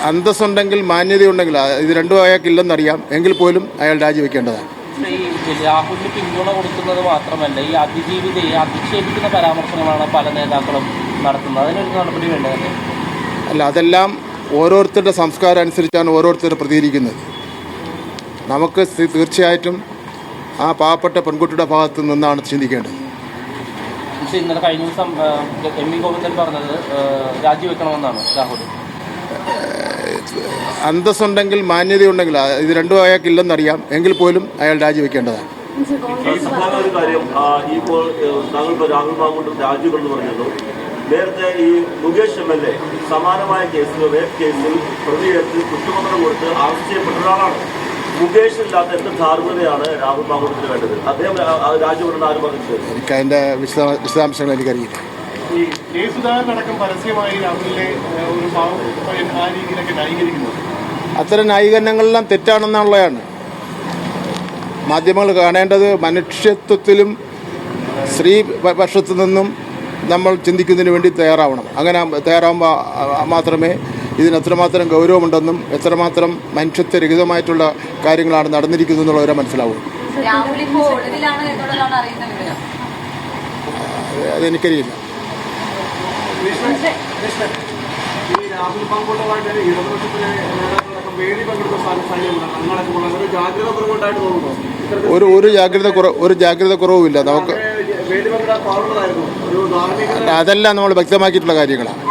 അന്തസ്സുണ്ടെങ്കിൽ മാന്യതയുണ്ടെങ്കിൽ ഇത് രണ്ടും അയാൾക്കില്ലെന്നറിയാം, എങ്കിൽ പോലും അയാൾ രാജിവെക്കേണ്ടതാണ്. ഈ രാഹുലിന് പിന്തുണ കൊടുക്കുന്നത് മാത്രമല്ല, ഈ അതിജീവിതയെ അധിക്ഷേപിക്കുന്ന പരാമർശങ്ങളാണ് പല നേതാക്കളും നടത്തുന്നത്. അതിനൊരു നടപടി വേണ്ടതല്ലേ? അല്ല, അതെല്ലാം ഓരോരുത്തരുടെ സംസ്കാരം അനുസരിച്ചാണ് ഓരോരുത്തർ പ്രതികരിക്കുന്നത്. നമുക്ക് തീർച്ചയായിട്ടും ആ പാവപ്പെട്ട പെൺകുട്ടിയുടെ ഭാഗത്ത് നിന്നാണ് ചിന്തിക്കേണ്ടത്. പക്ഷേ ഇന്നലെ കഴിഞ്ഞ ദിവസം എം.വി. ഗോവിന്ദൻ പറഞ്ഞത് രാജിവെക്കണമെന്നാണ് രാഹുൽ. അന്തസ്സുണ്ടെങ്കിൽ മാന്യതയുണ്ടെങ്കിൽ ഇത് രണ്ടും അയാൾക്കില്ലെന്നറിയാം, എങ്കിൽ പോലും അയാൾ രാജിവെക്കേണ്ടതാണ്. ഒരു കാര്യം, ഇപ്പോൾ താങ്കൾ രാഹുൽ മാങ്കൂട്ടം രാജിവെന്ന് പറഞ്ഞല്ലോ. നേരത്തെ ഈ മുകേഷ് MLA സമാനമായ കേസിൽ റേപ്പ് കേസിൽ പ്രതിയെടുത്ത് കുറ്റപത്രം കൊടുത്ത് അറസ്റ്റ് ചെയ്യപ്പെട്ട ഒരാളാണ്. മുകേഷ് ഇല്ലാത്ത എന്ത് ധാർമ്മികതയാണ് രാഹുൽ മാങ്കൂട്ടത്തിന് വേണ്ടത്? അദ്ദേഹം രാജിവെന്ന് ആരും പറഞ്ഞിട്ടുണ്ട്. എനിക്ക് അതിൻ്റെ വിശദാംശങ്ങൾ എനിക്കറിയില്ല. ഈ കേസുദാരനടക്കം പരസ്യമായി രാഹുലിനെ ഒരു ആ രീതിയിലൊക്കെ ന്യായീകരിക്കുന്നത്, അത്തരം ന്യായീകരണങ്ങളെല്ലാം തെറ്റാണെന്നുള്ളതാണ്. മാധ്യമങ്ങൾ കാണേണ്ടത് മനുഷ്യത്വത്തിലും സ്ത്രീ പക്ഷത്തു നിന്നും നമ്മൾ ചിന്തിക്കുന്നതിന് വേണ്ടി തയ്യാറാവണം. അങ്ങനെ തയ്യാറാകുമ്പോൾ മാത്രമേ ഇതിന് എത്രമാത്രം ഗൗരവമുണ്ടെന്നും എത്രമാത്രം മനുഷ്യത്വരഹിതമായിട്ടുള്ള കാര്യങ്ങളാണ് നടന്നിരിക്കുന്നത് എന്നുള്ളവരെ മനസ്സിലാവും. അതെനിക്കറിയില്ല. ഈ രാഹുൽ മാങ്കൂട്ടമായിട്ട് ഇടതുപക്ഷത്തിലെ നേതാക്കളൊക്കെ വേദി പങ്കെടുത്ത ഒരു ജാഗ്രത കുറവുണ്ടായിട്ട് തോന്നുന്നു. ഒരു ജാഗ്രത കുറവുമില്ല നമുക്ക്. വേദി പങ്കെടുക്കാൻ പാടുള്ളതായിരുന്നു. ഒരു ധാർമ്മിക അതെല്ലാം നമ്മൾ വ്യക്തമാക്കിയിട്ടുള്ള കാര്യങ്ങളാണ്.